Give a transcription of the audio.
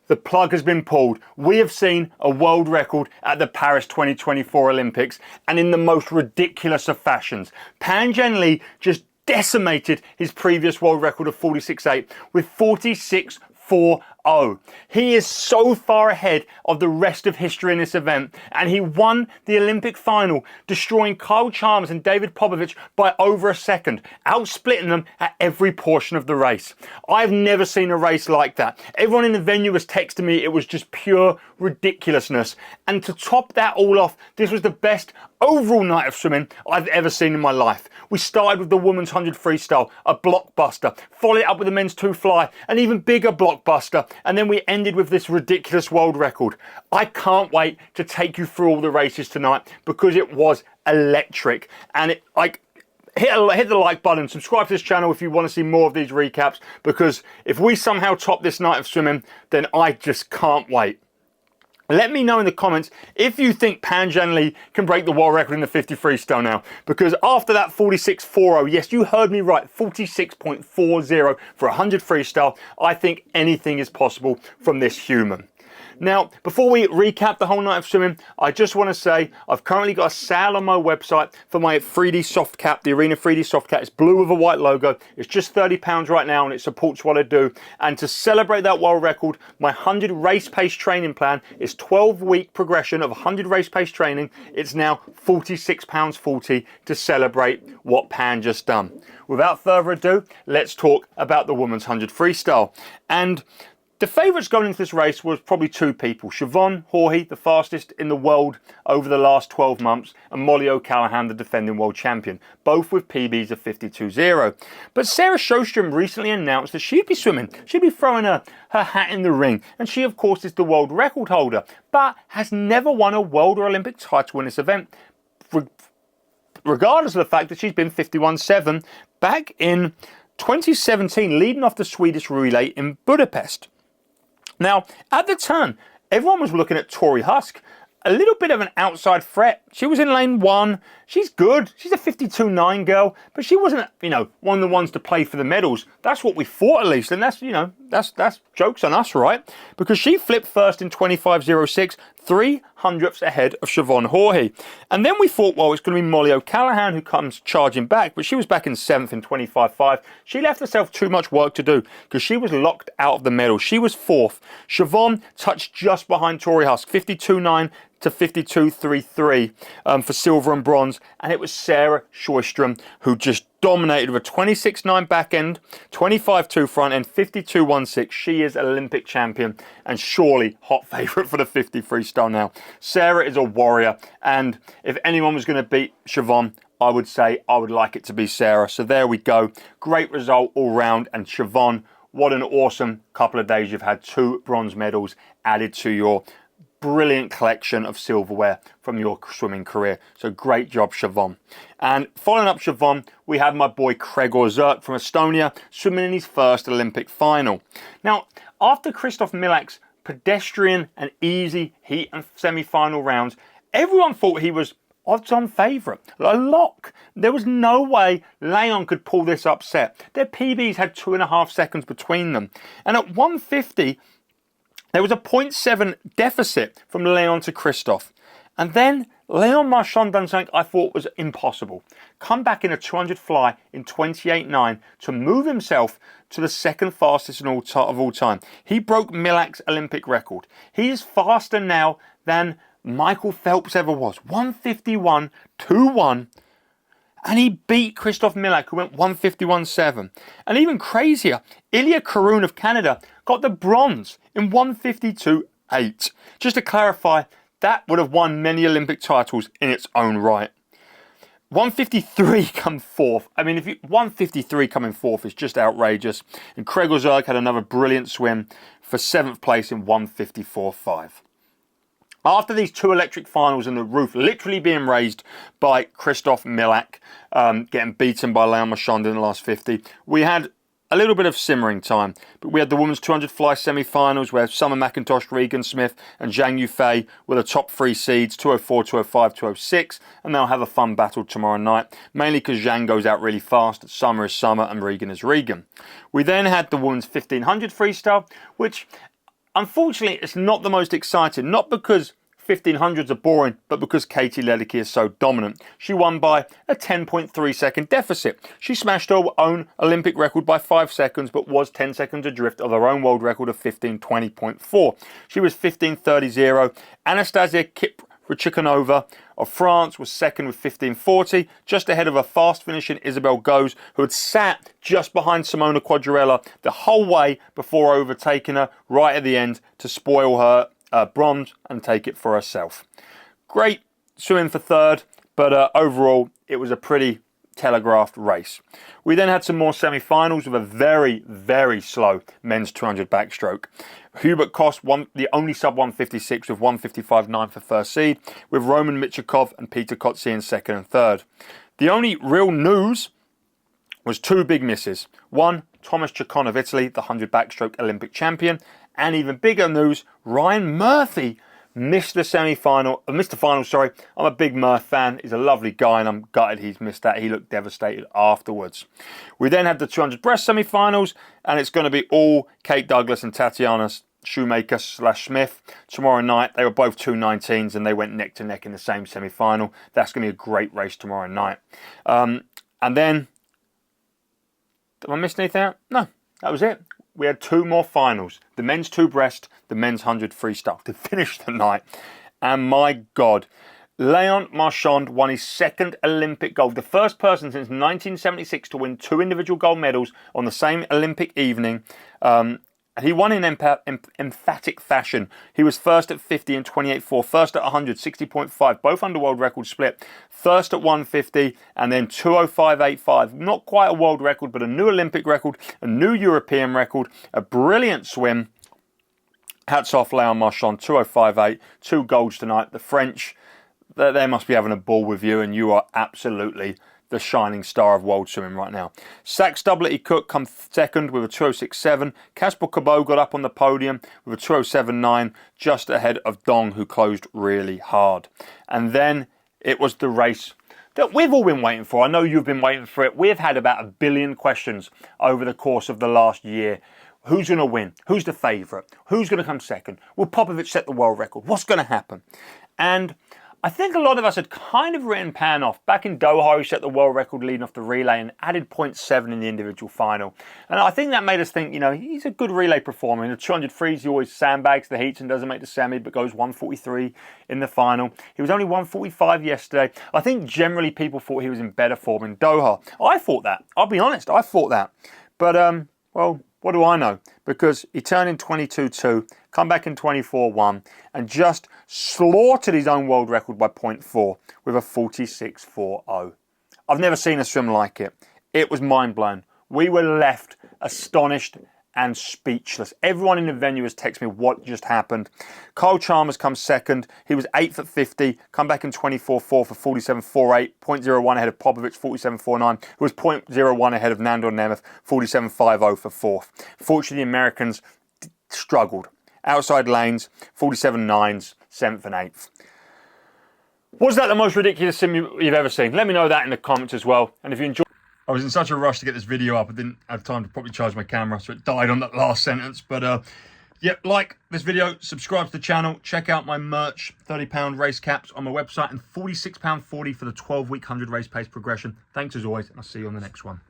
The plug has been pulled. We have seen a world record at the Paris 2024 Olympics, and in the most ridiculous of fashions. Pan Zhanle just decimated his previous world record of 46.8 with 46.40. He is so far ahead of the rest of history in this event, and he won the Olympic final, destroying Kyle Chalmers and David Popovich by over a second, outsplitting them at every portion of the race. I've never seen a race like that. Everyone in the venue was texting me it was just pure ridiculousness. And to top that all off, this was the best overall night of swimming I've ever seen in my life. We started with the women's 100 freestyle, a blockbuster, followed it up with the men's 2 fly, an even bigger blockbuster, and then we ended with this ridiculous world record. I can't wait to take you through all the races tonight because it was electric. And hit the like button, subscribe to this channel if you want to see more of these recaps, because if we somehow top this night of swimming, then I just can't wait. Let me know in the comments if you think Pan Zhanle can break the world record in the 50 freestyle now. Because after that 46.40, yes, you heard me right, 46.40 for 100 freestyle, I think anything is possible from this human. Now, before we recap the whole night of swimming, I just want to say I've currently got a sale on my website for my 3D soft cap, the Arena 3D soft cap. It's blue with a white logo. It's just £30 right now, and it supports what I do. And to celebrate that world record, my 100 race pace training plan is 12-week progression of 100 race pace training. It's now £46.40 to celebrate what Pan just done. Without further ado, let's talk about the women's 100 freestyle. And the favourites going into this race was probably 2 people. Siobhan Jorge, the fastest in the world over the last 12 months, and Molly O'Callaghan, the defending world champion, both with PBs of 52.0. But Sarah Sjoestrom recently announced that she'd be swimming. She'd be throwing her hat in the ring. And she, of course, is the world record holder, but has never won a world or Olympic title in this event, regardless of the fact that she's been 51.7 back in 2017, leading off the Swedish relay in Budapest. Now, at the turn, everyone was looking at Tori Husk, a little bit of an outside threat. She was in lane 1. She's good. She's a 52.9 girl, but she wasn't, one of the ones to play for the medals. That's what we thought, at least, and that's, that's jokes on us, right? Because she flipped first in 25.06, 300ths ahead of Siobhan Jorge. And then we thought, well, it's going to be Molly O'Callaghan who comes charging back, but she was back in 7th in 25.5. She left herself too much work to do because she was locked out of the medal. She was 4th. Siobhan touched just behind Tori Husk, 52.9 to 52.33 for silver and bronze. And it was Sarah Sjoestrom who just dominated with a 26.9 back end, 25.2 front end, 52.16. She is Olympic champion and surely hot favourite for the 50 freestyle now. Sarah is a warrior, and if anyone was going to beat Siobhan, I would say I would like it to be Sarah. So there we go. Great result all round, and Siobhan, what an awesome couple of days you've had. 2 bronze medals added to your brilliant collection of silverware from your swimming career. So great job, Siobhan. And following up Siobhan, we have my boy Gregor Zerk from Estonia swimming in his first Olympic final. Now, after Christoph Milak's pedestrian and easy heat and semi-final rounds, everyone thought he was odds-on favourite, a lock. There was no way Leon could pull this upset. Their PBs had 2.5 seconds between them. And at 150, there was a 0.7 deficit from Leon to Christoph. And then Leon Marchand done something I thought was impossible. Come back in a 200 fly in 28.9 to move himself to the second fastest of all time. He broke Milak's Olympic record. He is faster now than Michael Phelps ever was. 151.21. And he beat Christoph Milak, who went 151.7. And even crazier, Ilya Karun of Canada got the bronze in 152.8. Just to clarify, that would have won many Olympic titles in its own right. 153 come 4th. I mean, 153 coming 4th is just outrageous. And Gregor Zerk had another brilliant swim for 7th place in 154.5. After these 2 electric finals and the roof literally being raised by Christoph Milak, getting beaten by Leon Marchand in the last 50, we had a little bit of simmering time. But we had the women's 200 fly semi-finals where Summer McIntosh, Regan Smith and Zhang Yufei were the top 3 seeds, 204, 205, 206, and they'll have a fun battle tomorrow night, mainly because Zhang goes out really fast, Summer is Summer and Regan is Regan. We then had the women's 1500 freestyle, which unfortunately, it's not the most exciting, not because 1500s are boring, but because Katie Ledecky is so dominant. She won by a 10.3 second deficit. She smashed her own Olympic record by 5 seconds, but was 10 seconds adrift of her own world record of 15:20.4. She was 15:30.0. Anastasia Kiprachikova of France was second with 15:40, just ahead of a fast finishing Isabel Goes, who had sat just behind Simona Quadrella the whole way before overtaking her right at the end to spoil her bronze and take it for herself. Great swimming for third, but overall it was a pretty telegraphed race. We then had some more semi-finals with a very, very slow men's 200 backstroke. Hubert Koss won the only sub 156 with 155.9 for first seed, with Roman Michikov and Peter Kotze in second and third. The only real news was two big misses. One, Thomas Chacon of Italy, the 100 backstroke Olympic champion, and even bigger news, Ryan Murphy missed the final. I'm a big Murph fan. He's a lovely guy, and I'm gutted he's missed that. He looked devastated afterwards. We then had the 200 breast semi-finals, and it's going to be all Kate Douglas and Tatiana Shoemaker/Smith. Tomorrow night, they were both 219s, and they went neck to neck in the same semi-final. That's going to be a great race tomorrow night. And then, did I miss anything out? No, that was it. We had two more finals, the men's 2 breast, the men's 100 freestyle to finish the night. And my God, Leon Marchand won his second Olympic gold, the first person since 1976 to win 2 individual gold medals on the same Olympic evening. And he won in emphatic fashion. He was first at 50 and 28.4, first at 100, 60.5, both under world record split. First at 150 and then 205.85. Not quite a world record, but a new Olympic record, a new European record, a brilliant swim. Hats off Leon Marchand, 205.8, 2 golds tonight. The French, they must be having a ball with you, and you are absolutely the shining star of world swimming right now. Sax Doublety Cook come second with a 206.7. Casper Cabot got up on the podium with a 207.9, just ahead of Dong, who closed really hard. And then it was the race that we've all been waiting for. I know you've been waiting for it. We've had about 1 billion questions over the course of the last year. Who's going to win? Who's the favourite? Who's going to come second? Will Popovic set the world record? What's going to happen? And I think a lot of us had kind of written Pan off. Back in Doha, he set the world record leading off the relay and added 0.7 in the individual final. And I think that made us think, you know, he's a good relay performer. In the 200 frees, he always sandbags the heats and doesn't make the semi, but goes 143 in the final. He was only 145 yesterday. I think generally people thought he was in better form in Doha. I thought that. I'll be honest, I thought that. But, well, what do I know? Because he turned in 22.2, come back in 24.1, and just slaughtered his own world record by 0.4 with a 46.40. I've never seen a swim like it. It was mind-blowing. We were left astonished and speechless. Everyone in the venue has texted me what just happened. Kyle Chalmers comes second. He was 8th at 50, come back in 24.4 for 47.48, 0.01 ahead of Popovic, 47.49, who was 0.01 ahead of Nandor Nemeth, 47.50 for 4th. Fortunately, the Americans struggled. Outside lanes, 47.9s, 7th and 8th. Was that the most ridiculous sim you've ever seen? Let me know that in the comments as well. And if you enjoyed, I was in such a rush to get this video up, I didn't have time to properly charge my camera, so it died on that last sentence. But yeah, like this video, subscribe to the channel, check out my merch, £30 race caps on my website, and £46.40 for the 12-week 100 race pace progression. Thanks as always, and I'll see you on the next one.